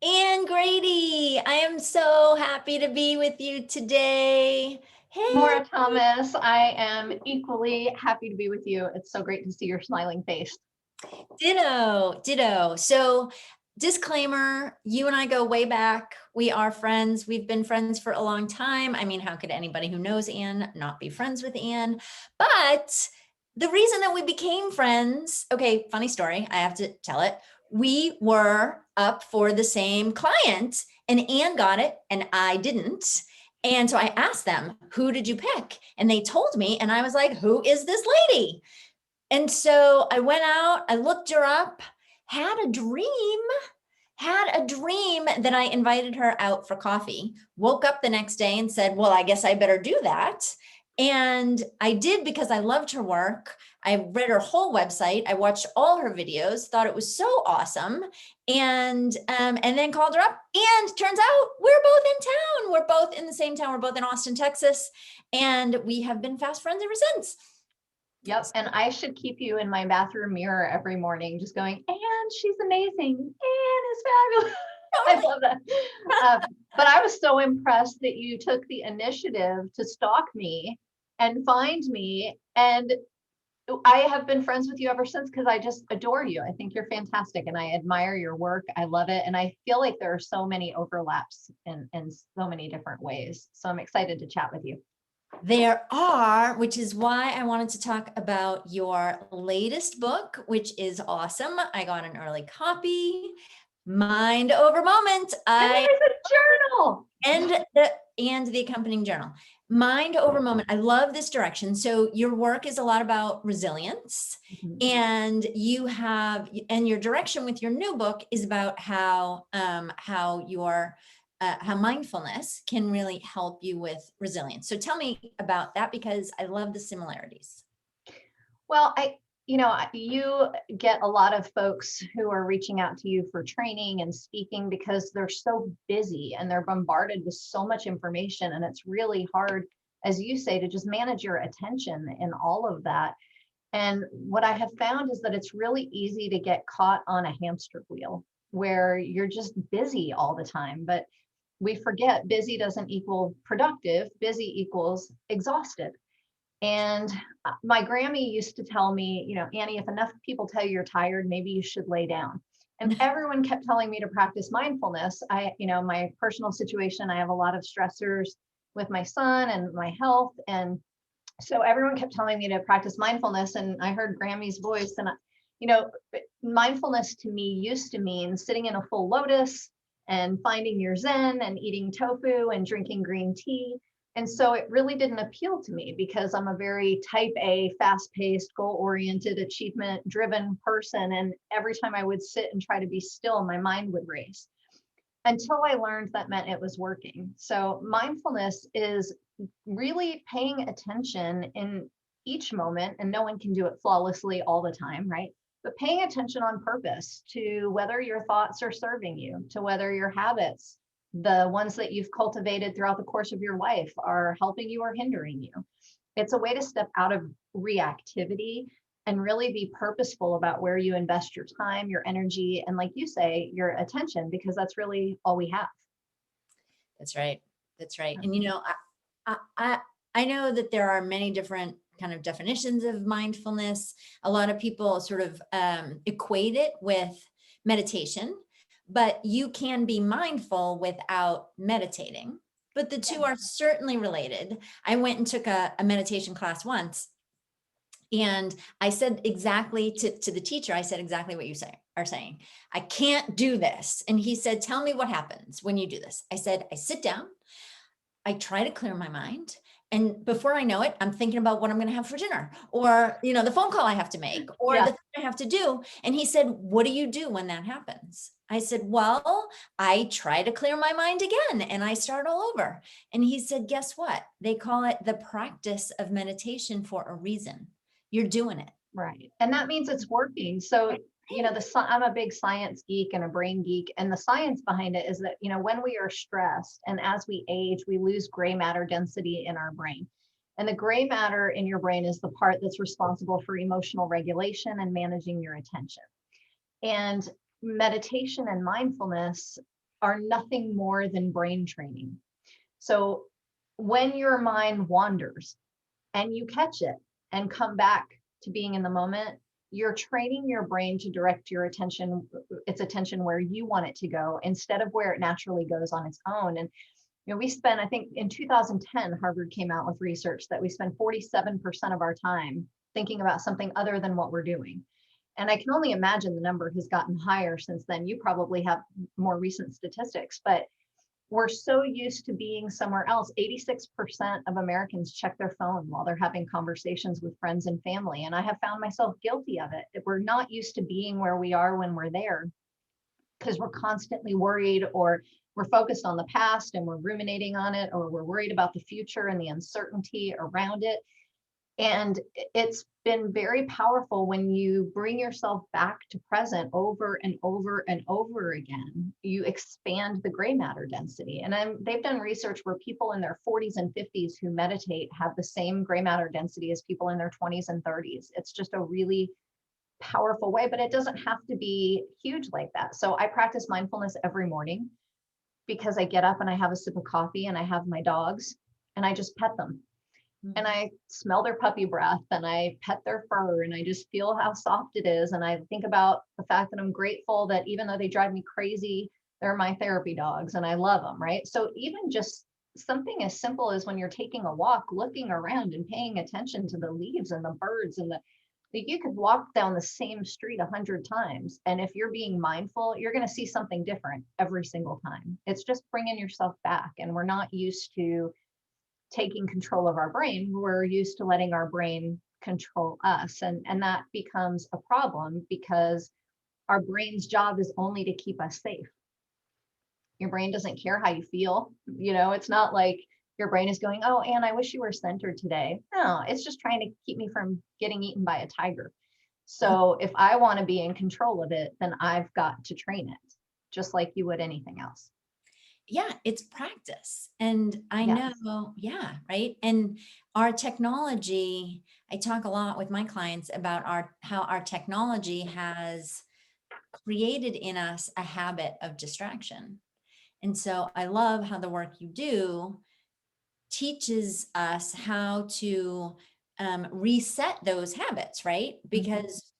Ann Grady, I am so happy to be with you today. Hey, Maura Thomas, I am equally happy to be with you. It's so great to see your smiling face. ditto, ditto. So, disclaimer, you and I go way back. We are friends. We've been friends for a long time. I mean, how could anybody who knows Ann not be friends with Ann? But the reason that we became friends, okay, funny story, I have to tell it. We were up for the same client, and Ann got it, and I didn't. And so I asked them, who did you pick? And they told me, and I was like, who is this lady? And so I went out, I looked her up, had a dream, that I invited her out for coffee, woke up the next day and said, well, I guess I better do that. And I did because I loved her work. I read her whole website. I watched all her videos, thought it was so awesome, and then called her up. And turns out we're both in town. We're both in the same town. We're both in Austin, Texas, and we have been fast friends ever since. Yep. And I should keep you in my bathroom mirror every morning, just going, and she's amazing. Anne is fabulous. I love that. But I was so impressed that you took the initiative to stalk me and find me. And I have been friends with you ever since because I just adore you. I think you're fantastic and I admire your work. I love it. And I feel like there are so many overlaps in so many different ways. So I'm excited to chat with you. There are, which is why I wanted to talk about your latest book, which is awesome. I got an early copy. Mind over moment. And there's a journal. And the accompanying journal. Mind over moment. I love this direction. So your work is a lot about resilience, and your direction with your new book is about how mindfulness can really help you with resilience. So tell me about that because I love the similarities. Well, you get a lot of folks who are reaching out to you for training and speaking because they're so busy and they're bombarded with so much information. And it's really hard, as you say, to just manage your attention in all of that. And what I have found is that it's really easy to get caught on a hamster wheel where you're just busy all the time. But we forget busy doesn't equal productive, busy equals exhausted. And my Grammy used to tell me, Annie, if enough people tell you you're tired, maybe you should lay down. And everyone kept telling me to practice mindfulness. My personal situation, I have a lot of stressors with my son and my health. And so everyone kept telling me to practice mindfulness. And I heard Grammy's voice. And, you know, mindfulness to me used to mean sitting in a full lotus and finding your Zen and eating tofu and drinking green tea. And so it really didn't appeal to me because I'm a very type A, fast paced, goal oriented, achievement driven person. And every time I would sit and try to be still, my mind would race until I learned that meant it was working. So mindfulness is really paying attention in each moment, and no one can do it flawlessly all the time, right? But paying attention on purpose to whether your thoughts are serving you, to whether your habits, the ones that you've cultivated throughout the course of your life, are helping you or hindering you. It's a way to step out of reactivity and really be purposeful about where you invest your time, your energy, and like you say, your attention, because that's really all we have. That's right. That's right. And I know that there are many different kind of definitions of mindfulness. A lot of people sort of equate it with meditation, but you can be mindful without meditating. But the two are certainly related. I went and took a meditation class once, and I said exactly to the teacher, I said exactly what you are saying. I can't do this. And he said, tell me what happens when you do this. I said, I sit down, I try to clear my mind. And before I know it, I'm thinking about what I'm going to have for dinner, or, the phone call I have to make, or the thing I have to do. And he said, what do you do when that happens? I said, well, I try to clear my mind again and I start all over. And he said, guess what? They call it the practice of meditation for a reason. You're doing it. Right. And that means it's working. So, I'm a big science geek and a brain geek. And the science behind it is that, when we are stressed and as we age, we lose gray matter density in our brain. And the gray matter in your brain is the part that's responsible for emotional regulation and managing your attention. And meditation and mindfulness are nothing more than brain training. So when your mind wanders and you catch it and come back to being in the moment, you're training your brain to direct your attention, its attention where you want it to go instead of where it naturally goes on its own. And we spend, I think in 2010, Harvard came out with research that we spend 47% of our time thinking about something other than what we're doing. And I can only imagine the number has gotten higher since then. You probably have more recent statistics, but we're so used to being somewhere else. 86% of Americans check their phone while they're having conversations with friends and family. And I have found myself guilty of it. We're not used to being where we are when we're there because we're constantly worried, or we're focused on the past and we're ruminating on it, or we're worried about the future and the uncertainty around it. And it's been very powerful when you bring yourself back to present over and over and over again. You expand the gray matter density. And they've done research where people in their 40s and 50s who meditate have the same gray matter density as people in their 20s and 30s. It's just a really powerful way, but it doesn't have to be huge like that. So I practice mindfulness every morning because I get up and I have a sip of coffee and I have my dogs and I just pet them. And I smell their puppy breath and I pet their fur and I just feel how soft it is. And I think about the fact that I'm grateful that even though they drive me crazy, they're my therapy dogs and I love them, right? So even just something as simple as when you're taking a walk, looking around and paying attention to the leaves and the birds and you could walk down the same street 100 times. And if you're being mindful, you're going to see something different every single time. It's just bringing yourself back. And we're not used to taking control of our brain. We're used to letting our brain control us. And that becomes a problem because our brain's job is only to keep us safe. Your brain doesn't care how you feel. It's not like your brain is going, oh, Anne, I wish you were centered today. No, it's just trying to keep me from getting eaten by a tiger. So if I want to be in control of it, then I've got to train it just like you would anything else. Yeah, it's practice. And I Yes. know, yeah, right. And our technology, I talk a lot with my clients about how our technology has created in us a habit of distraction. And so I love how the work you do teaches us how to reset those habits, right? Because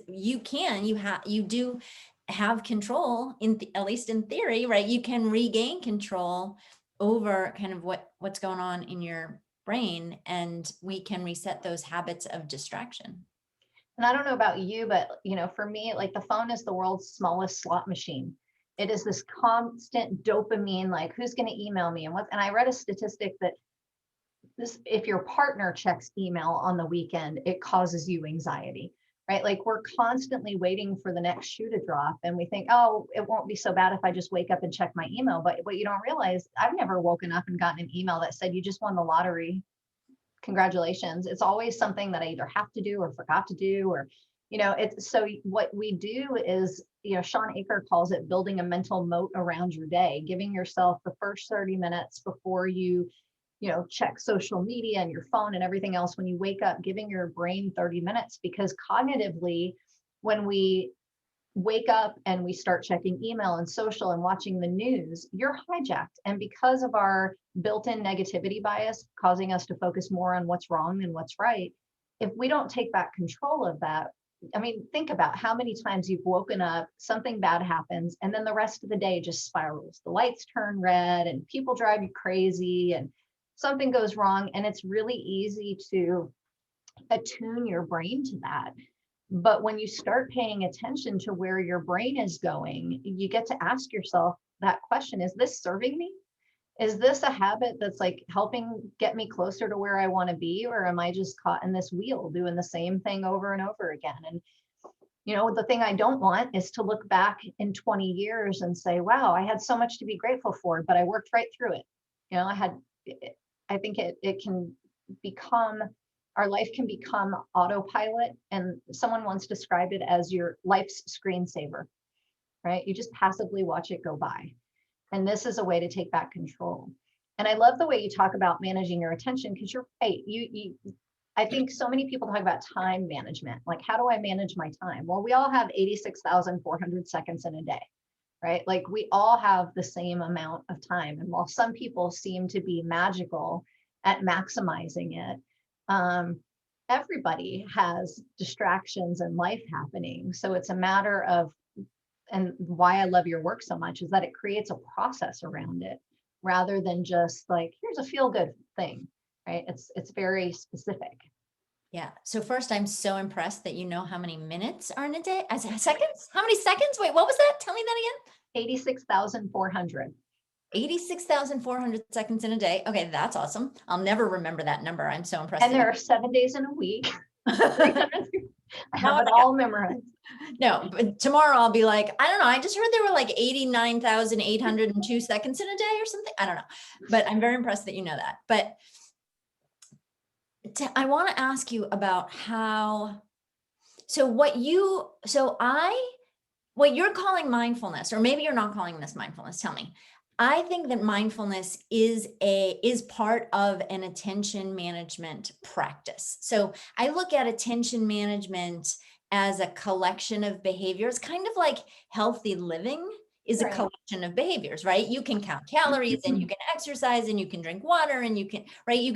you do have control at least in theory, right? You can regain control over kind of what's going on in your brain, and we can reset those habits of distraction. And I don't know about you, but for me, like the phone is the world's smallest slot machine. It is this constant dopamine, like who's going to email me and what. And I read a statistic that if your partner checks email on the weekend, it causes you anxiety, right? Like we're constantly waiting for the next shoe to drop. And we think, oh, it won't be so bad if I just wake up and check my email. But what you don't realize, I've never woken up and gotten an email that said, you just won the lottery. Congratulations. It's always something that I either have to do or forgot to do, or, it's so what we do is, Sean Aker calls it building a mental moat around your day, giving yourself the first 30 minutes before you check social media and your phone and everything else. When you wake up, giving your brain 30 minutes, because cognitively, when we wake up and we start checking email and social and watching the news, you're hijacked. And because of our built-in negativity bias causing us to focus more on what's wrong than what's right, if we don't take back control of that, I mean, think about how many times you've woken up, something bad happens, and then the rest of the day just spirals. The lights turn red and people drive you crazy and something goes wrong. And it's really easy to attune your brain to that. But when you start paying attention to where your brain is going, you get to ask yourself that question: is this serving me? Is this a habit that's like helping get me closer to where I want to be? Or am I just caught in this wheel doing the same thing over and over again? And, the thing I don't want is to look back in 20 years and say, wow, I had so much to be grateful for, but I worked right through it. I think it can become, our life can become autopilot. And someone once described it as your life's screensaver, right? You just passively watch it go by. And this is a way to take back control. And I love the way you talk about managing your attention, because you're right. I think so many people talk about time management. Like, how do I manage my time? Well, we all have 86,400 seconds in a day. right? Like we all have the same amount of time. And while some people seem to be magical at maximizing it, everybody has distractions in life happening. So it's a matter of, and why I love your work so much is that it creates a process around it rather than just like, here's a feel good thing, right? It's very specific. Yeah. So first, I'm so impressed that you know how many minutes are in a day. I said seconds. How many seconds? Wait, what was that? Tell me that again. 86,400. 86,400 seconds in a day. Okay, that's awesome. I'll never remember that number. I'm so impressed. And there are 7 days in a week. I have it all memorized. No, but tomorrow I'll be like, I don't know. I just heard there were like 89,802 seconds in a day or something. I don't know, but I'm very impressed that you know that. But I want to ask you about how, what you're calling mindfulness, or maybe you're not calling this mindfulness. Tell me. I think that mindfulness is part of an attention management practice. So I look at attention management as a collection of behaviors, kind of like healthy living is a collection of behaviors, right? You can count calories and you can exercise and you can drink water and you can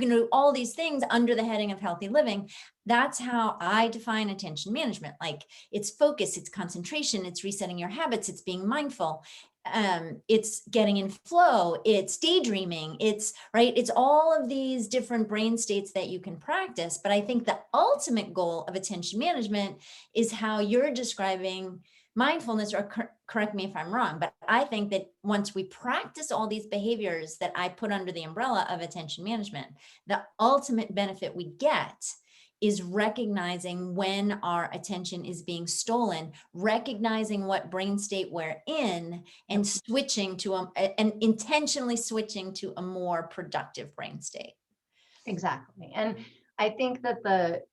do all these things under the heading of healthy living. That's how I define attention management. Like it's focus, it's concentration, it's resetting your habits, it's being mindful. It's getting in flow, it's daydreaming, it's all of these different brain states that you can practice. But I think the ultimate goal of attention management is how you're describing mindfulness, or correct me if I'm wrong, but I think that once we practice all these behaviors that I put under the umbrella of attention management, the ultimate benefit we get is recognizing when our attention is being stolen, recognizing what brain state we're in, and switching to and intentionally switching to a more productive brain state. Exactly. And I think that the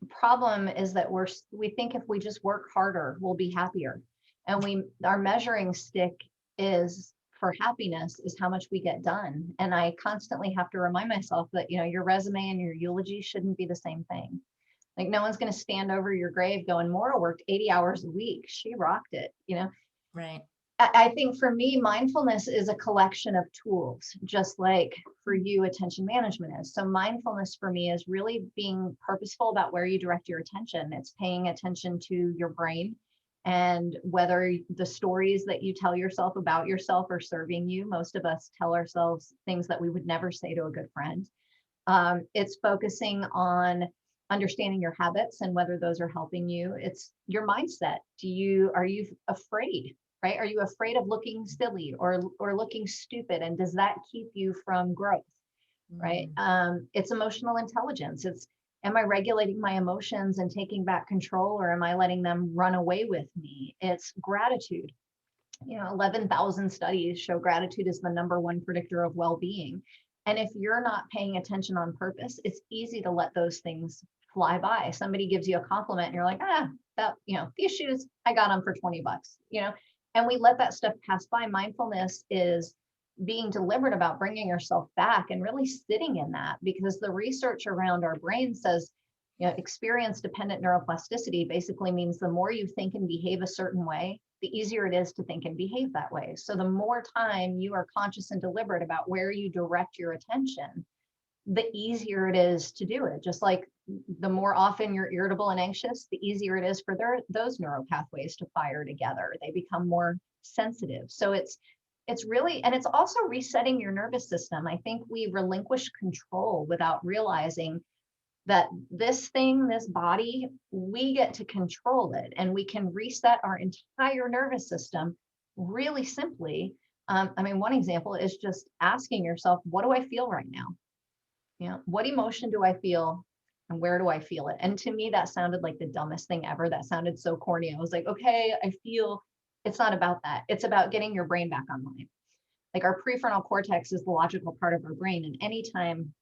problem is that we think if we just work harder, we'll be happier. And our measuring stick is for happiness is how much we get done. And I constantly have to remind myself that, your resume and your eulogy shouldn't be the same thing. Like no one's going to stand over your grave going, Maura worked 80 hours a week. She rocked it, Right. I think for me, mindfulness is a collection of tools, just like for you, attention management is. So mindfulness for me is really being purposeful about where you direct your attention. It's paying attention to your brain and whether the stories that you tell yourself about yourself are serving you. Most of us tell ourselves things that we would never say to a good friend. It's focusing on understanding your habits and whether those are helping you. It's your mindset. Are you afraid? Right? Are you afraid of looking silly or looking stupid? And does that keep you from growth? Right? It's emotional intelligence. It's, am I regulating my emotions and taking back control, or am I letting them run away with me? It's gratitude. 11,000 studies show gratitude is the number one predictor of well-being. And if you're not paying attention on purpose, it's easy to let those things fly by. Somebody gives you a compliment and you're like, these shoes, I got them for $20, and we let that stuff pass by. Mindfulness is being deliberate about bringing yourself back and really sitting in that, because the research around our brain says, experience dependent neuroplasticity basically means the more you think and behave a certain way, the easier it is to think and behave that way. So the more time you are conscious and deliberate about where you direct your attention, the easier it is to do it. Just like the more often you're irritable and anxious, the easier it is for those neural pathways to fire together. They become more sensitive. So it's really, and it's also resetting your nervous system. I think we relinquish control without realizing that this body, we get to control it, and we can reset our entire nervous system really simply. One example is just asking yourself, what do I feel right now? What emotion do I feel and where do I feel it? And to me, that sounded like the dumbest thing ever. That sounded so corny. I was like, okay, I feel. It's not about that. It's about getting your brain back online. Like our prefrontal cortex is the logical part of our brain. And anytime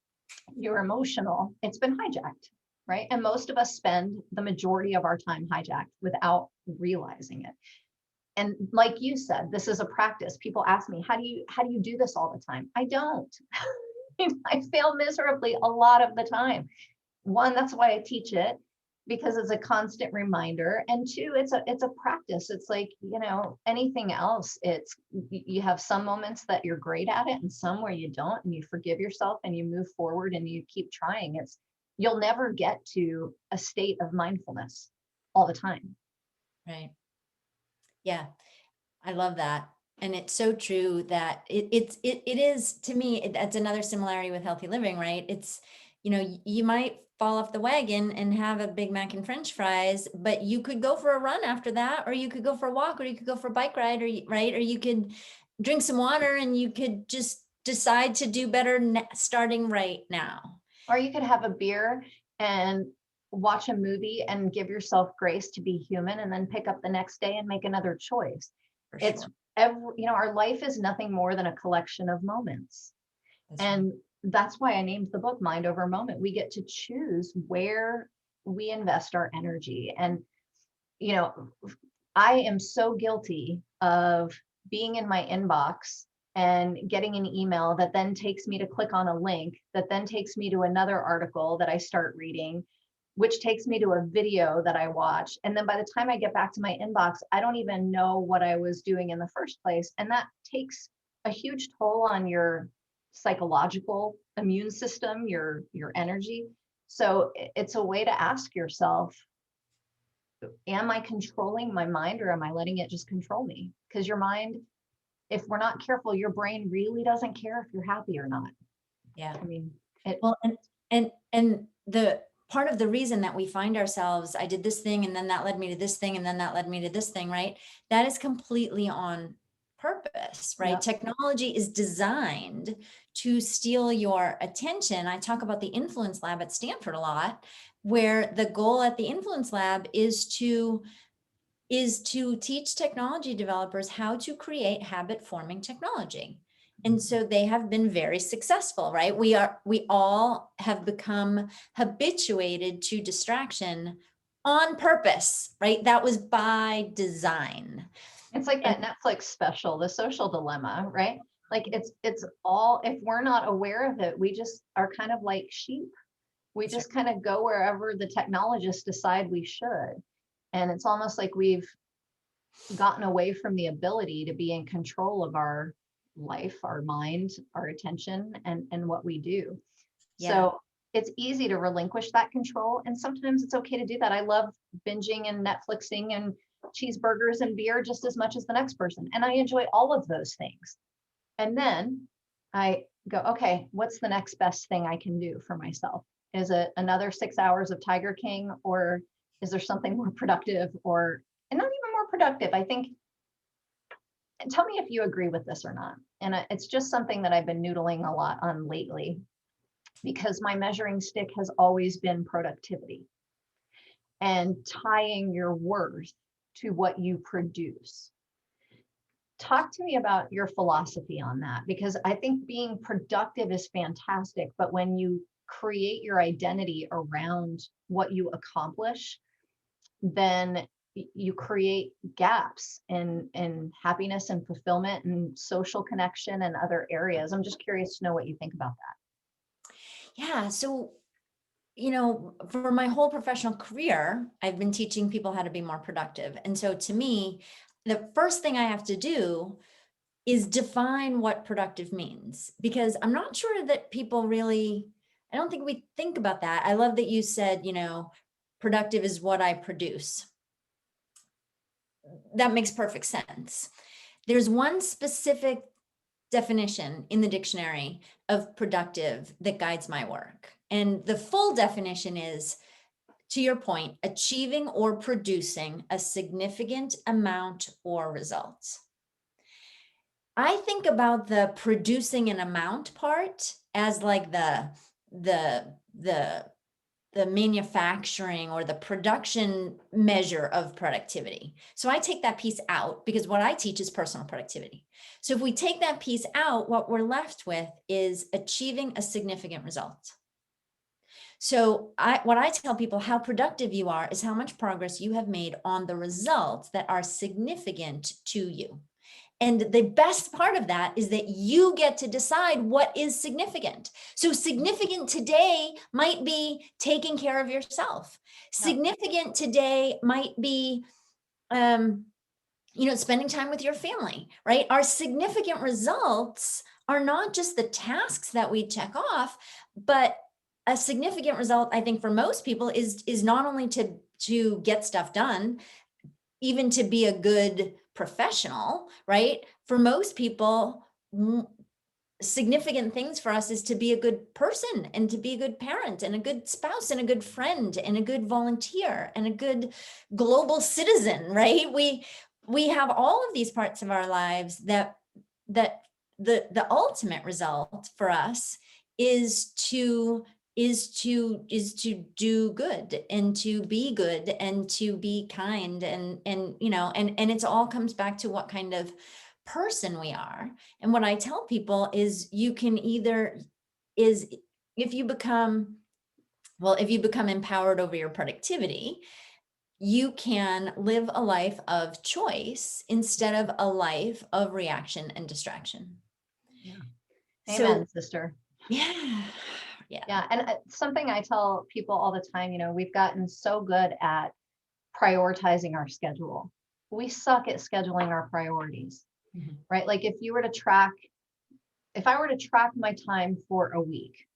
you're emotional, it's been hijacked, right? And most of us spend the majority of our time hijacked without realizing it. And like you said, this is a practice. People ask me, how do you do this all the time? I don't. I fail miserably a lot of the time. One, that's why I teach it. because it's a constant reminder. And two, it's a practice. It's like, anything else. It's you have some moments that you're great at it and some where you don't, and you forgive yourself and you move forward and you keep trying. You'll never get to a state of mindfulness all the time. Right. Yeah. I love that. And it's so true that it is, to me, that's another similarity with healthy living, right? It's, you might fall off the wagon and have a Big Mac and French fries, but you could go for a run after that, or you could go for a walk, or you could go for a bike ride, right? Or you could drink some water and you could just decide to do better starting right now. Or you could have a beer and watch a movie and give yourself grace to be human, and then pick up the next day and make another choice. For It's sure. our life is nothing more than a collection of moments. That's right. And that's why I named the book Mind Over Moment. We get to choose where we invest our energy. And, I am so guilty of being in my inbox and getting an email that then takes me to click on a link that then takes me to another article that I start reading, which takes me to a video that I watch. And then by the time I get back to my inbox, I don't even know what I was doing in the first place. And that takes a huge toll on your psychological immune system, your energy. So it's a way to ask yourself, am I controlling my mind, or am I letting it just control me? Because your mind, if we're not careful, your brain really doesn't care if you're happy or not. Yeah. I mean, Well, and the part of the reason that we find ourselves, I did this thing and then that led me to this thing and then that led me to this thing, right? That is completely on purpose, right? yeah. Technology is designed to steal your attention. I talk about the influence lab at Stanford a lot, where the goal at the influence lab is to teach technology developers how to create habit forming technology. And so they have been very successful, right? We all have become habituated to distraction on purpose, right? That was by design. It's like And that Netflix special, The Social Dilemma, right? Like it's all, if we're not aware of it, we just are kind of like sheep. We just kind of go wherever the technologists decide we should. And it's almost like we've gotten away from the ability to be in control of our life, our mind, our attention, and what we do. yeah, So it's easy to relinquish that control. And sometimes it's okay to do that. I love binging and Netflixing and cheeseburgers and beer just as much as the next person. And I enjoy all of those things. And then I go, okay, what's the next best thing I can do for myself? Is it another 6 hours of Tiger King, or is there something more productive, and not even more productive? I think, and tell me if you agree with this or not. And it's just something that I've been noodling a lot on lately, because my measuring stick has always been productivity and tying your worth to what you produce. Talk to me about your philosophy on that, because I think being productive is fantastic, but when you create your identity around what you accomplish, then you create gaps in happiness and fulfillment and social connection and other areas. I'm just curious to know what you think about that. yeah. So, for my whole professional career, I've been teaching people how to be more productive. And so to me, the first thing I have to do is define what productive means, because I'm not sure that people really, I don't think we think about that. I love that you said, productive is what I produce. That makes perfect sense. There's one specific definition in the dictionary of productive that guides my work. And the full definition is, to your point, achieving or producing a significant amount or result. I think about the producing an amount part as like the the manufacturing or the production measure of productivity. So I take that piece out because what I teach is personal productivity. So if we take that piece out, what we're left with is achieving a significant result. So what I tell people, how productive you are is how much progress you have made on the results that are significant to you. And the best part of that is that you get to decide what is significant. So significant today might be taking care of yourself. Yep. Significant today might be, spending time with your family, right? Our significant results are not just the tasks that we check off, but a significant result, I think, for most people is not only to get stuff done, even to be a good professional, right? For most people, significant things for us is to be a good person and to be a good parent and a good spouse and a good friend and a good volunteer and a good global citizen, right? We have all of these parts of our lives that the ultimate result for us is to do good and to be good and to be kind and it's all comes back to what kind of person we are. And what I tell people is you can either if you become empowered over your productivity, you can live a life of choice instead of a life of reaction and distraction. Yeah. So, Amen, sister. yeah. Yeah. And something I tell people all the time, we've gotten so good at prioritizing our schedule. We suck at scheduling our priorities, right? Like if I were to track my time for a week,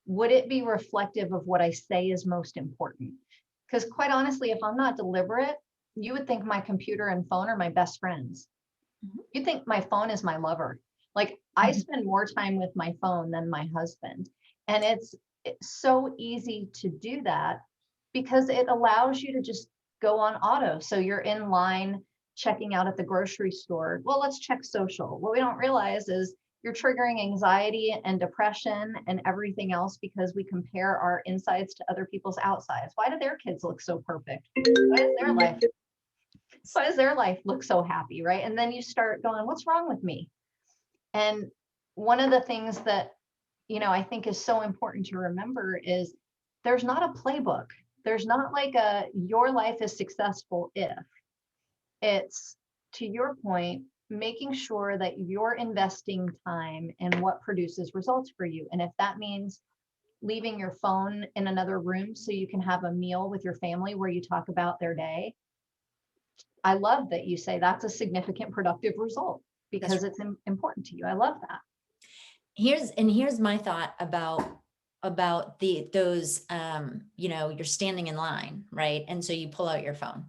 would it be reflective of what I say is most important? Because quite honestly, if I'm not deliberate, you would think my computer and phone are my best friends. You'd think my phone is my lover. Like I spend more time with my phone than my husband. And it's so easy to do that because it allows you to just go on auto. So you're in line checking out at the grocery store. Well, let's check social. What we don't realize is you're triggering anxiety and depression and everything else because we compare our insides to other people's outsides. Why do their kids look so perfect? Why does their life look so happy, right? And then you start going, what's wrong with me? And one of the things that, I think is so important to remember is there's not a playbook. There's not like your life is successful if. It's, to your point, making sure that you're investing time in what produces results for you. And if that means leaving your phone in another room so you can have a meal with your family where you talk about their day, I love that you say that's a significant productive result because it's important to you. I love that. Here's my thought about those you're standing in line, right? And so you pull out your phone.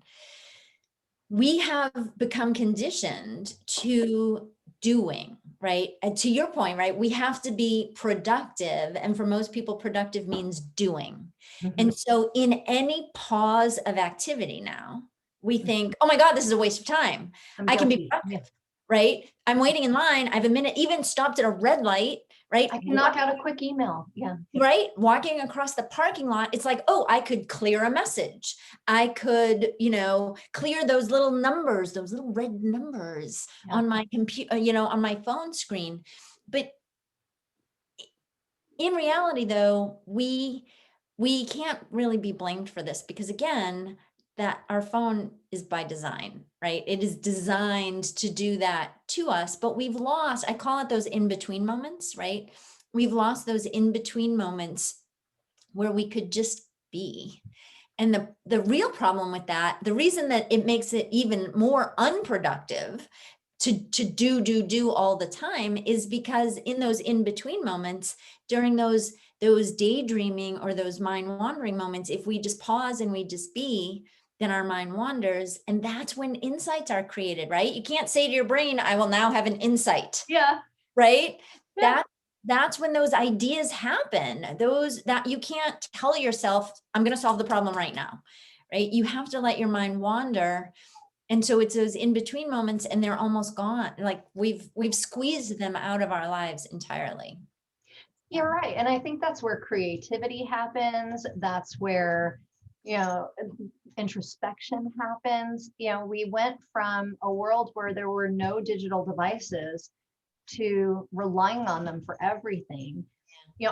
We have become conditioned to doing, right? And to your point, right? We have to be productive. And for most people, productive means doing. And so in any pause of activity now, we think, oh my God, this is a waste of time. I can be productive, right? I'm waiting in line. I have a minute, even stopped at a red light, right? I can knock out a quick email. Yeah. Right. Walking across the parking lot, it's like, oh, I could clear a message. I could, clear those little numbers, those little red numbers on my computer, on my phone screen. But in reality, though, we can't really be blamed for this because, again, that our phone is by design, right? It is designed to do that to us, but we've lost, I call it those in-between moments, right? We've lost those in-between moments where we could just be. And the real problem with that, the reason that it makes it even more unproductive to do all the time is because in those in-between moments, during those daydreaming or those mind wandering moments, if we just pause and we just be, then our mind wanders. And that's when insights are created, right? You can't say to your brain, I will now have an insight. Yeah. Right? Yeah. That's when those ideas happen. Those that you can't tell yourself, I'm going to solve the problem right now, right? You have to let your mind wander. And so it's those in-between moments and they're almost gone. Like we've squeezed them out of our lives entirely. You're right. And I think that's where creativity happens. That's where, introspection happens. We went from a world where there were no digital devices to relying on them for everything.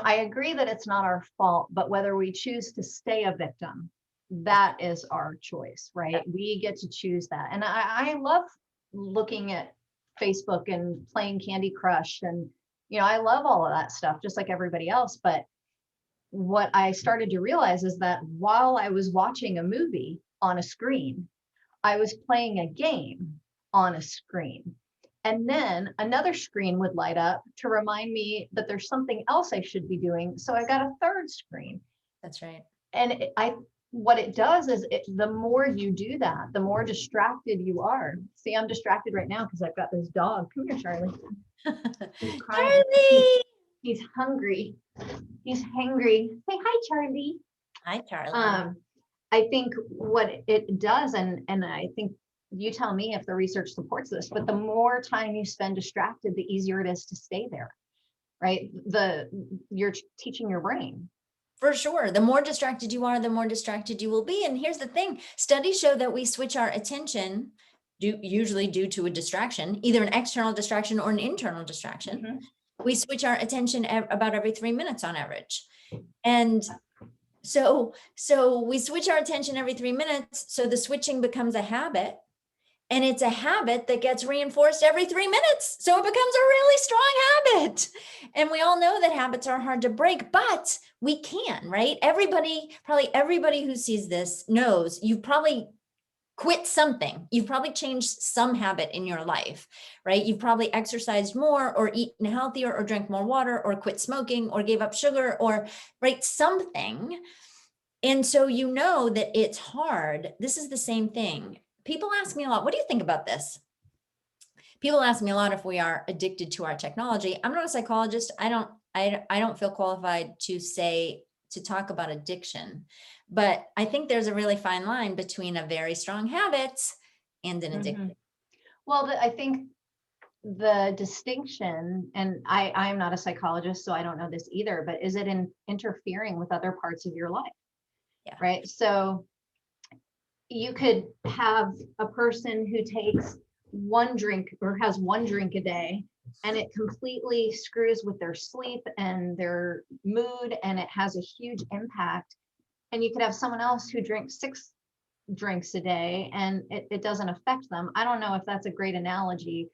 I agree that it's not our fault, but whether we choose to stay a victim, that is our choice, right? We get to choose that. And I love looking at Facebook and playing Candy Crush. And, I love all of that stuff, just like everybody else. But what I started to realize is that while I was watching a movie on a screen, I was playing a game on a screen. And then another screen would light up to remind me that there's something else I should be doing. So I got a third screen. That's right. And what it does is the more you do that, the more distracted you are. See, I'm distracted right now because I've got this dog. Come here, Charlie. He's crying. Charlie! He's hungry. He's hangry. Say hi, Charlie. Hi, Charlie. I think what it does, and I think you tell me if the research supports this, but the more time you spend distracted, the easier it is to stay there, right? You're teaching your brain. For sure. The more distracted you are, the more distracted you will be. And here's the thing. Studies show that we switch our attention usually due to a distraction, either an external distraction or an internal distraction. Mm-hmm. We switch our attention about every 3 minutes on average. And so we switch our attention every 3 minutes. So the switching becomes a habit. And it's a habit that gets reinforced every 3 minutes. So it becomes a really strong habit. And we all know that habits are hard to break, but we can, right? Probably everybody who sees this knows you've probably quit something. You've probably changed some habit in your life, right? You've probably exercised more or eaten healthier or drank more water or quit smoking or gave up sugar or right, something. And so you know that it's hard. This is the same thing. People ask me a lot, what do you think about this? People ask me a lot if we are addicted to our technology. I'm not a psychologist. I don't feel qualified to talk about addiction, but I think there's a really fine line between a very strong habit and an addiction. Well, I think the distinction, and I am not a psychologist, so I don't know this either, but is it interfering with other parts of your life? Yeah. Right. So you could have a person who takes one drink or has one drink a day, and it completely screws with their sleep and their mood, and it has a huge impact. And you could have someone else who drinks 6 drinks a day and it doesn't affect them. I don't know if that's a great analogy,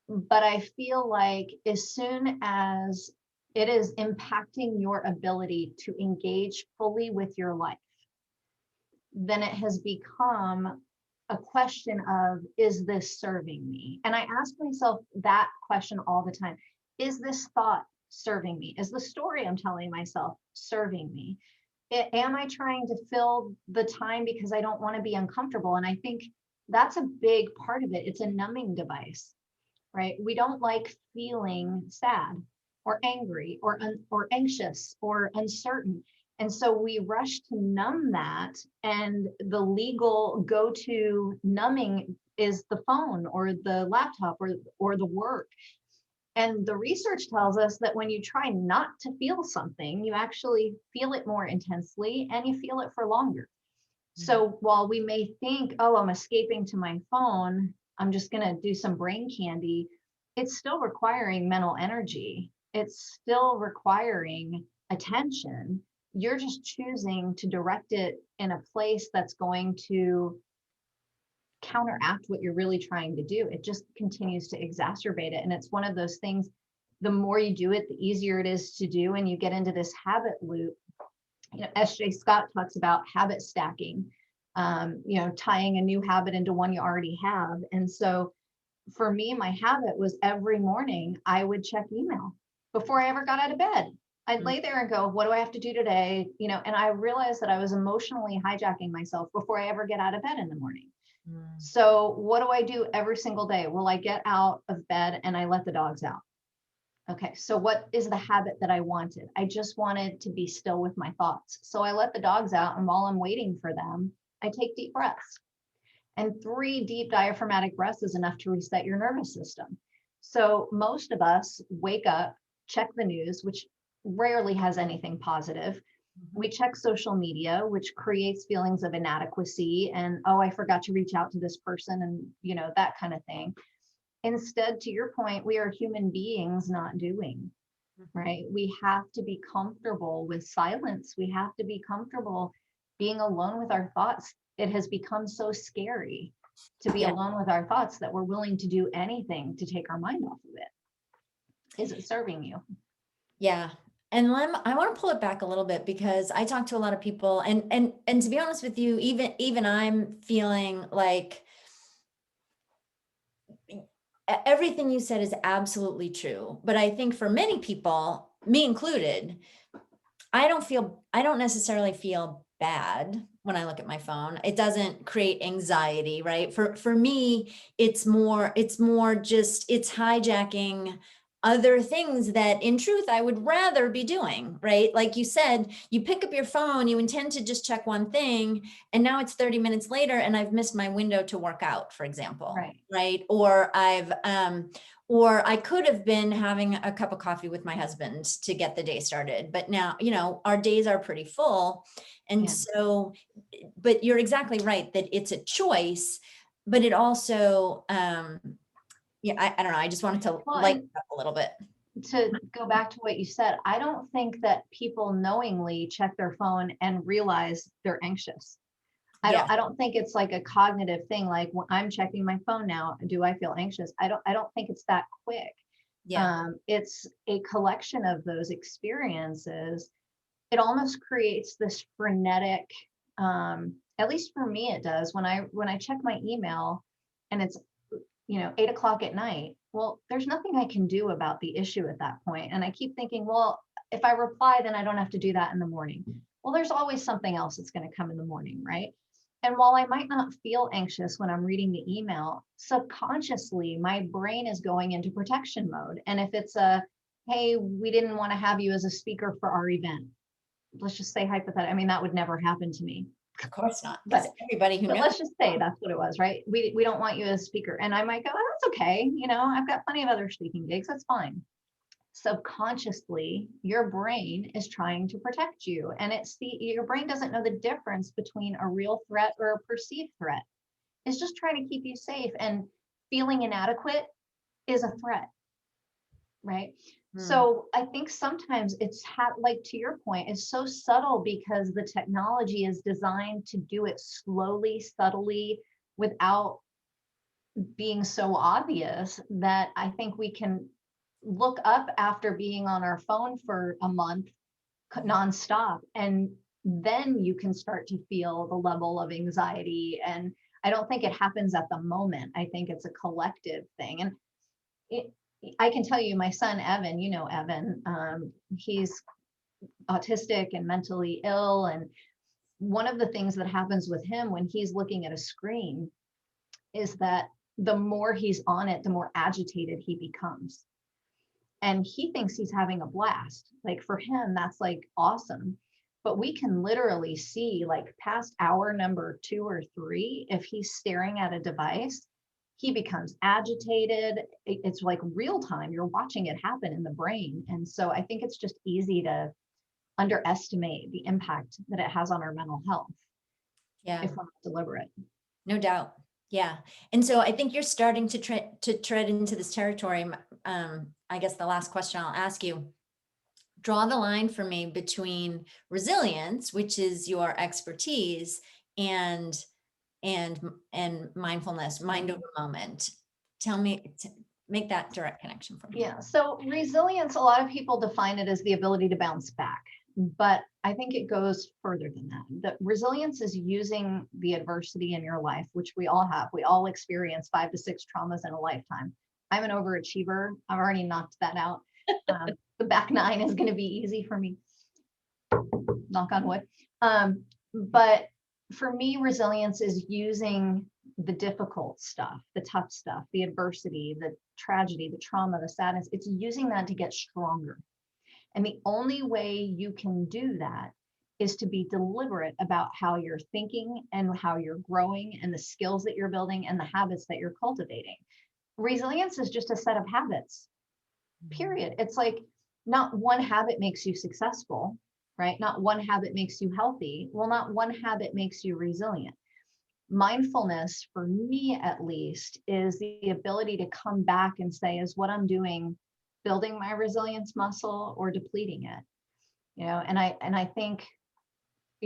but I feel like as soon as it is impacting your ability to engage fully with your life, then it has become a question of, is this serving me? And I ask myself that question all the time. Is this thought serving me? Is the story I'm telling myself serving me? Am I trying to fill the time because I don't want to be uncomfortable? And I think that's a big part of it. It's a numbing device, right? We don't like feeling sad or angry or anxious or uncertain. And so we rush to numb that, and the legal go-to numbing is the phone or the laptop or the work. And the research tells us that when you try not to feel something, you actually feel it more intensely and you feel it for longer. So while we may think, oh, I'm escaping to my phone, I'm just going to do some brain candy, it's still requiring mental energy. It's still requiring attention. You're just choosing to direct it in a place that's going to counteract what you're really trying to do. It just continues to exacerbate it. And it's one of those things, the more you do it, the easier it is to do. And you get into this habit loop. S.J. Scott talks about habit stacking, tying a new habit into one you already have. And so for me, my habit was every morning I would check email before I ever got out of bed. I'd lay there and go, what do I have to do today? And I realized that I was emotionally hijacking myself before I ever get out of bed in the morning. So what do I do every single day? Well, I get out of bed and I let the dogs out. Okay, so what is the habit that I wanted? I just wanted to be still with my thoughts. So I let the dogs out, and while I'm waiting for them, I take deep breaths. And 3 deep diaphragmatic breaths is enough to reset your nervous system. So most of us wake up, check the news, which rarely has anything positive. We check social media, which creates feelings of inadequacy and, oh, I forgot to reach out to this person, and that kind of thing. Instead, to your point, we are human beings not doing, right? We have to be comfortable with silence. We have to be comfortable being alone with our thoughts. It has become so scary. to be Yeah. alone with our thoughts, that we're willing to do anything to take our mind off of it. Is it serving you? Yeah. And I want to pull it back a little bit, because I talk to a lot of people, and to be honest with you, even I'm feeling like everything you said is absolutely true. But I think for many people, me included, I don't necessarily feel bad when I look at my phone. It doesn't create anxiety, right? For me, it's more just, it's hijacking other things that in truth I would rather be doing, right? Like you said, you pick up your phone, you intend to just check one thing, and now it's 30 minutes later and I've missed my window to work out, for example, Right. right? Or I could have been having a cup of coffee with my husband to get the day started. But now, our days are pretty full. And Yeah. so, but you're exactly right that it's a choice, but it also, yeah, I don't know. I just wanted to Well, lighten and up a little bit. to go back to what you said, I don't think that people knowingly check their phone and realize they're anxious. Yeah. I don't think it's like a cognitive thing. Like, when I'm checking my phone now, do I feel anxious? I don't think it's that quick. Yeah. It's a collection of those experiences. It almost creates this frenetic, at least for me, it does. When I check my email and it's 8 o'clock at night, well, there's nothing I can do about the issue at that point. And I keep thinking, well, if I reply, then I don't have to do that in the morning. Well, there's always something else that's going to come in the morning, right? And while I might not feel anxious when I'm reading the email, subconsciously, my brain is going into protection mode. And if it's hey, we didn't want to have you as a speaker for our event, let's just say hypothetically, I mean, that would never happen to me. Of course not. But Because everybody who knows. let's just say that's what it was, right? We don't want you as a speaker. And I might go, oh, that's okay. I've got plenty of other speaking gigs. That's fine. Subconsciously, your brain is trying to protect you. And your brain doesn't know the difference between a real threat or a perceived threat. It's just trying to keep you safe. And feeling inadequate is a threat, right? So I think sometimes it's like, to your point, it's so subtle because the technology is designed to do it slowly, subtly, without being so obvious, that I think we can look up after being on our phone for a month nonstop, and then you can start to feel the level of anxiety. And I don't think it happens at the moment. I think it's a collective thing. And I can tell you, my son Evan, Evan, he's autistic and mentally ill. And one of the things that happens with him when he's looking at a screen is that the more he's on it, the more agitated he becomes. And he thinks he's having a blast. Like, for him, that's like awesome. But we can literally see, like, past hour number 2 or 3, if he's staring at a device, he becomes agitated. It's like real time. You're watching it happen in the brain. And so I think it's just easy to underestimate the impact that it has on our mental health Yeah. if we're not deliberate. No doubt. Yeah. And so I think you're starting to tread into this territory. I guess the last question I'll ask you, draw the line for me between resilience, which is your expertise, and mindfulness, mind over moment. Tell me, make that direct connection for me. Yeah. So resilience, a lot of people define it as the ability to bounce back, but I think it goes further than that. The resilience is using the adversity in your life, which we all have. We all experience 5 to 6 traumas in a lifetime. I'm an overachiever. I've already knocked that out. The back 9 is going to be easy for me. Knock on wood. But for me, resilience is using the difficult stuff, the tough stuff, the adversity, the tragedy, the trauma, the sadness. It's using that to get stronger. And the only way you can do that is to be deliberate about how you're thinking and how you're growing and the skills that you're building and the habits that you're cultivating. Resilience is just a set of habits, period. It's like, not one habit makes you successful, right? Not one habit makes you healthy. Well, not one habit makes you resilient. Mindfulness, for me at least, is the ability to come back and say, is what I'm doing building my resilience muscle or depleting it? And I think,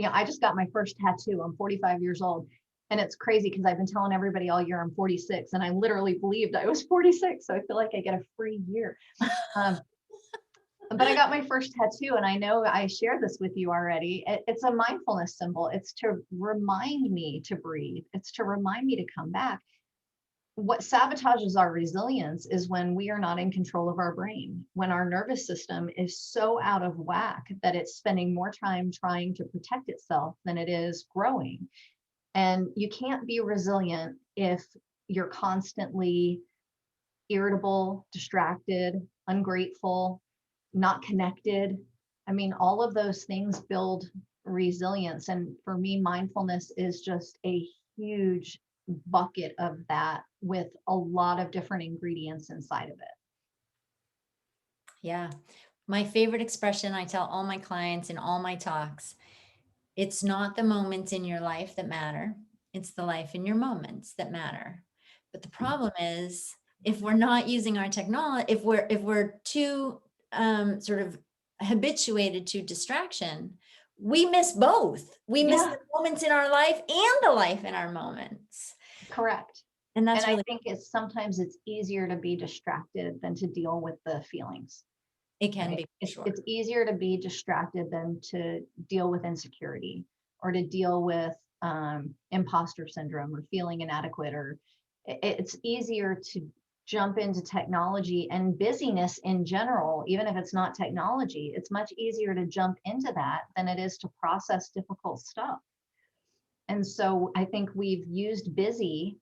I just got my first tattoo. I'm 45 years old. And it's crazy because I've been telling everybody all year I'm 46, and I literally believed I was 46. So I feel like I get a free year. Um, but I got my first tattoo, and I know I shared this with you already. It's a mindfulness symbol. It's to remind me to breathe. It's to remind me to come back. What sabotages our resilience is when we are not in control of our brain, when our nervous system is so out of whack that it's spending more time trying to protect itself than it is growing. And you can't be resilient if you're constantly irritable, distracted, ungrateful, not connected. I mean, all of those things build resilience. And for me, mindfulness is just a huge bucket of that with a lot of different ingredients inside of it. Yeah. My favorite expression I tell all my clients in all my talks, it's not the moments in your life that matter. It's the life in your moments that matter. But the problem is if we're not using our technology, if we're too sort of habituated to distraction, we miss both. We miss Yeah, the moments in our life and the life in our moments. correct. And And that's I really, think sometimes it's easier to be distracted than to deal with the feelings. it can Right? be for sure. It's easier to be distracted than to deal with insecurity or to deal with imposter syndrome or feeling inadequate, or it's easier to jump into technology and busyness in general. Even if it's not technology, it's much easier to jump into that than it is to process difficult stuff. And so I think we've used busy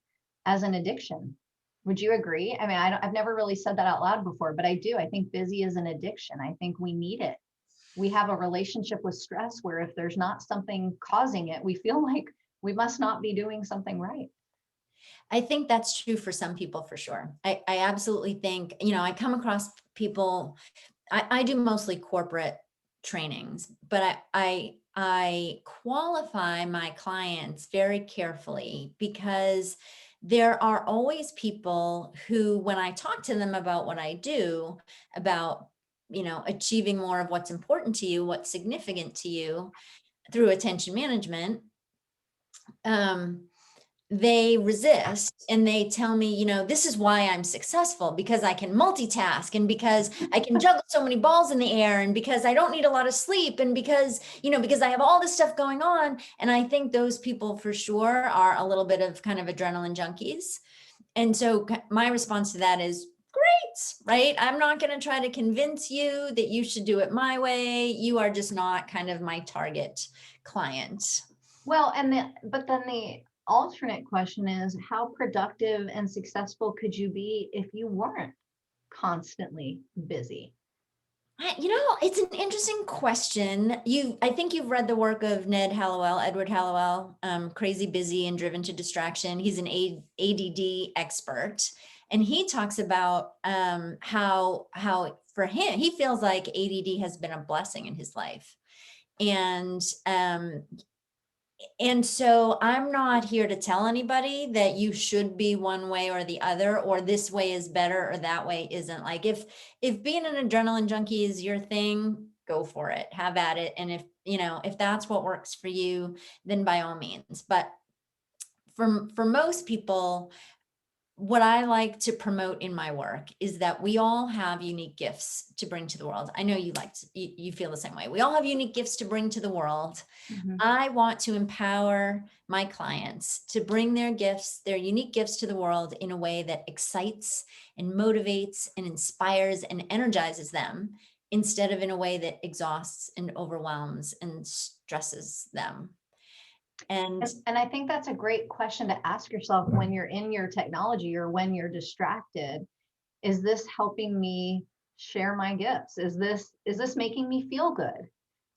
as an addiction. Would you agree? I mean, I've never really said that out loud before, but I do. I think busy is an addiction. I think we need it. We have a relationship with stress where if there's not something causing it, we feel like we must not be doing something right. I think that's true for some people for sure. I absolutely think, I come across people, I do mostly corporate trainings, but I qualify my clients very carefully because there are always people who, when I talk to them about what I do, about, achieving more of what's important to you, what's significant to you through attention management, um, they resist and they tell me, this is why I'm successful, because I can multitask and because I can juggle so many balls in the air and because I don't need a lot of sleep and because I have all this stuff going on. And I think those people for sure are a little bit of kind of adrenaline junkies. And so my response to that is great, right? I'm not going to try to convince you that you should do it my way. You are just not kind of my target client. Well, but then the alternate question is, how productive and successful could you be if you weren't constantly busy? It's an interesting question. I think you've read the work of Edward Hallowell, Crazy Busy and Driven to Distraction. He's an ADD expert, and he talks about how for him, he feels like ADD has been a blessing in his life. And so I'm not here to tell anybody that you should be one way or the other, or this way is better or that way isn't. Like if being an adrenaline junkie is your thing, go for it, have at it. And if that's what works for you, then by all means. But for most people, what I like to promote in my work is that we all have unique gifts to bring to the world. I know you feel the same way. We all have unique gifts to bring to the world. Mhm. I want to empower my clients to bring their gifts, their unique gifts to the world in a way that excites and motivates and inspires and energizes them instead of in a way that exhausts and overwhelms and stresses them. And And I think that's a great question to ask yourself when you're in your technology or when you're distracted. Is this helping me share my gifts? Is this making me feel good?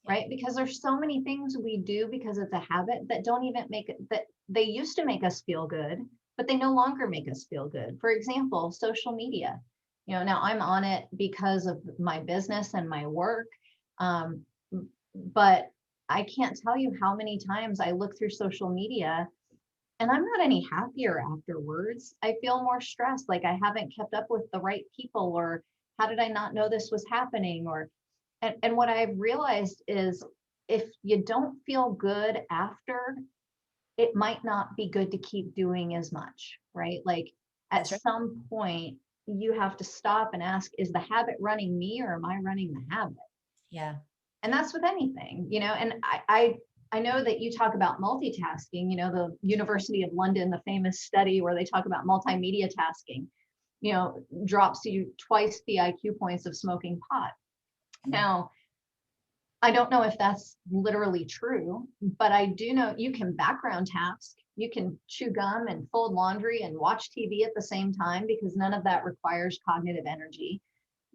Right? Because there's so many things we do because it's a habit that don't even make it, that they used to make us feel good, but they no longer make us feel good. For example, social media. Now I'm on it because of my business and my work. Um, but I can't tell you how many times I look through social media and I'm not any happier afterwards. I feel more stressed, like I haven't kept up with the right people, or how did I not know this was happening? Or and what I've realized is if you don't feel good after, it might not be good to keep doing as much, right? Like at That's right. some point, you have to stop and ask, is the habit running me or am I running the habit? Yeah. And that's with anything, and I know that you talk about multitasking, the University of London, the famous study where they talk about multimedia tasking, drops you twice the IQ points of smoking pot. Now, I don't know if that's literally true, but I do know you can background task. You can chew gum and fold laundry and watch TV at the same time because none of that requires cognitive energy.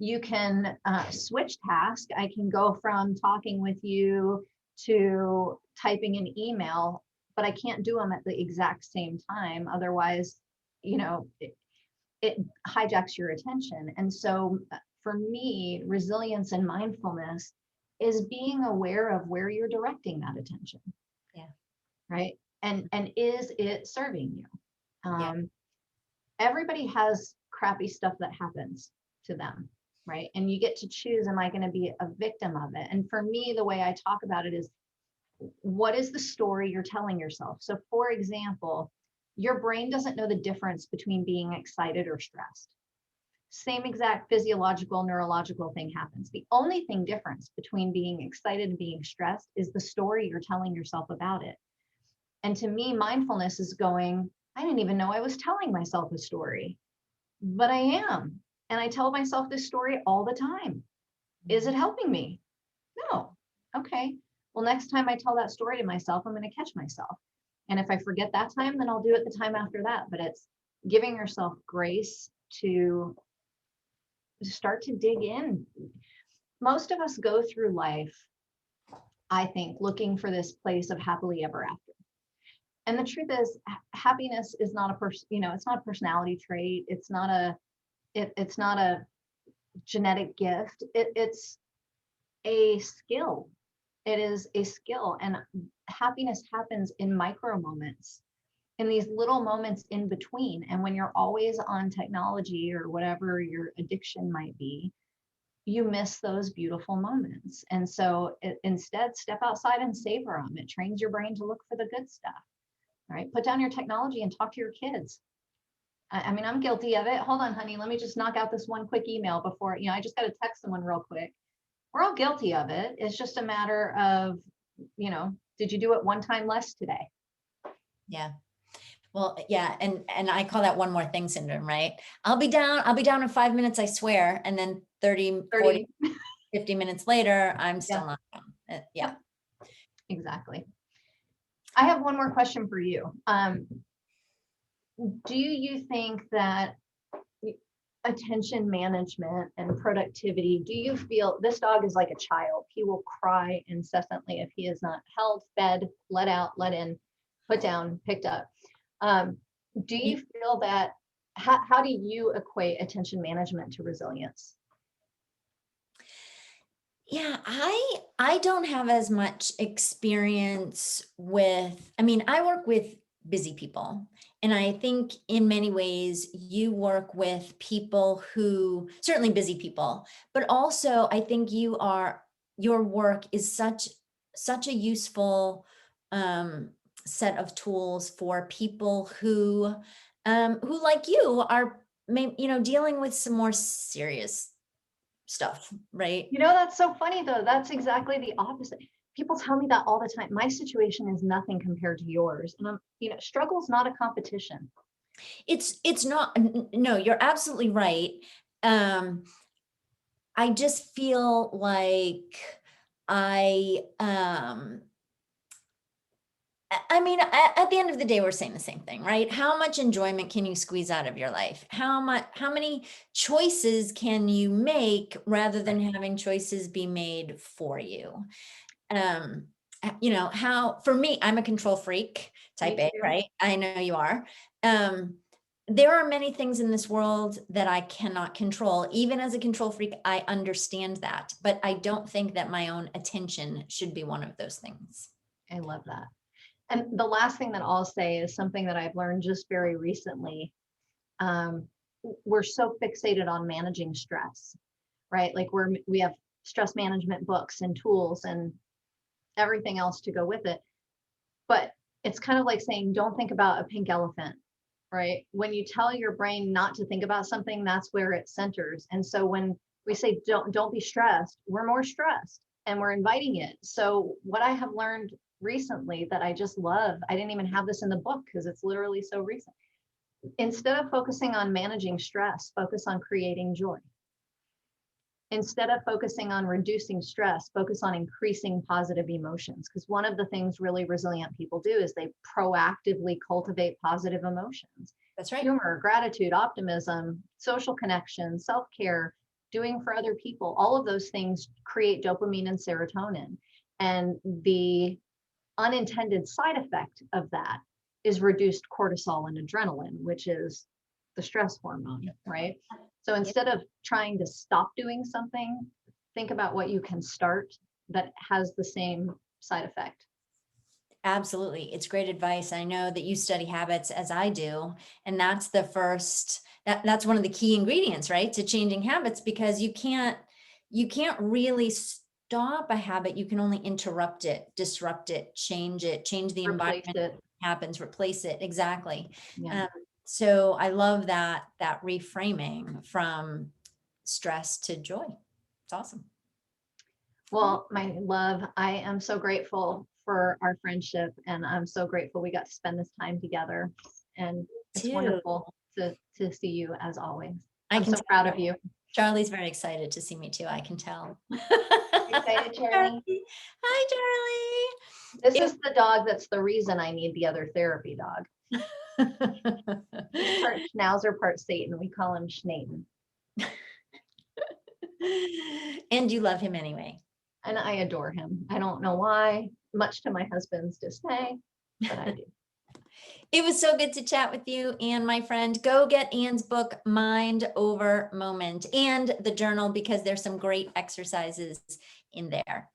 You can switch task. I can go from talking with you to typing an email, but I can't do them at the exact same time. Otherwise, it hijacks your attention. And so for me, resilience and mindfulness is being aware of where you're directing that attention. Yeah. Right. And is it serving you? Yeah. Everybody has crappy stuff that happens to them. Right. And you get to choose, am I going to be a victim of it? And for me, the way I talk about it is, what is the story you're telling yourself? So for example, your brain doesn't know the difference between being excited or stressed. Same exact physiological, neurological thing happens. The only thing difference between being excited and being stressed is the story you're telling yourself about it. And to me, mindfulness is going, I didn't even know I was telling myself a story, but I am. And I tell myself this story all the time. Is it helping me? No. Okay. Well, next time I tell that story to myself, I'm going to catch myself. And if I forget that time, then I'll do it the time after that. But it's giving yourself grace to start to dig in. Most of us go through life, I think, looking for this place of happily ever after. And the truth is, happiness is not it's not a personality trait. It's not a genetic gift. It's a skill. It is a skill. And happiness happens in micro moments, in these little moments in between. And when you're always on technology or whatever your addiction might be, you miss those beautiful moments. And so instead, step outside and savor them. It trains your brain to look for the good stuff. All right. Put down your technology and talk to your kids. I mean, I'm guilty of it. Hold on, honey. Let me just knock out this one quick email before, I just got to text someone real quick. We're all guilty of it. It's just a matter of, did you do it one time less today? Yeah. Well, yeah. And I call that one more thing syndrome, right? I'll be down in 5 minutes, I swear. And then 30, 40, 50 minutes later, I'm still not down. Yeah. Exactly. I have one more question for you. Do you think that attention management and productivity, do you feel this dog is like a child? He will cry incessantly if he is not held, fed, let out, let in, put down, picked up. Do you feel that, how do you equate attention management to resilience? Yeah, I don't have as much experience with, I mean, I work with busy people. And I think in many ways you work with people who, certainly busy people, but also I think your work is such a useful set of tools for people who like you are dealing with some more serious stuff, right? That's so funny though. That's exactly the opposite. People tell me that all the time. My situation is nothing compared to yours. And struggle's not a competition. It's not, no, you're absolutely right. I just feel like I, I mean, at the end of the day, we're saying the same thing, right? How much enjoyment can you squeeze out of your life? How many choices can you make rather than having choices be made for you? For me, I'm a control freak, type A, right? I know you are. There are many things in this world that I cannot control. Even as a control freak, I understand that, but I don't think that my own attention should be one of those things. I love that. And the last thing that I'll say is something that I've learned just very recently. We're so fixated on managing stress, right? Like we have stress management books and tools and everything else to go with it. But it's kind of like saying, don't think about a pink elephant, right? When you tell your brain not to think about something, that's where it centers. And so when we say don't be stressed, we're more stressed and we're inviting it. So what I have learned recently that I just love, I didn't even have this in the book because it's literally so recent. Instead of focusing on managing stress, focus on creating joy. Instead of focusing on reducing stress, focus on increasing positive emotions. Because one of the things really resilient people do is they proactively cultivate positive emotions. That's right. Humor, gratitude, optimism, social connection, self-care, doing for other people, all of those things create dopamine and serotonin. And the unintended side effect of that is reduced cortisol and adrenaline, which is the stress hormone, right? So instead of trying to stop doing something, think about what you can start that has the same side effect. Absolutely. It's great advice. I know that you study habits as I do, and that's the first, that's one of the key ingredients, right? To changing habits, because you can't really stop a habit. You can only interrupt it, disrupt it, change the Replace environment it. happens, replace it. Exactly. Yeah. So I love that reframing from stress to joy. It's awesome. Well, my love, I am so grateful for our friendship, and I'm so grateful we got to spend this time together. And it's Too. wonderful to see you as always. I I'm can so proud of you. Charlie's very excited to see me too. I can tell. Excited, Charlie? Charlie. Hi, This is the dog that's the reason I need the other therapy dog. He's part Charlie. schnauzer, part Satan. We call him Schnaden. And you love him anyway. And I adore him. I don't know why, much to my husband's dismay, but I do. It was so good to chat with you, Anne, my friend. Go get Anne's book, Mind Over Moment, and the journal, because there's some great exercises in there.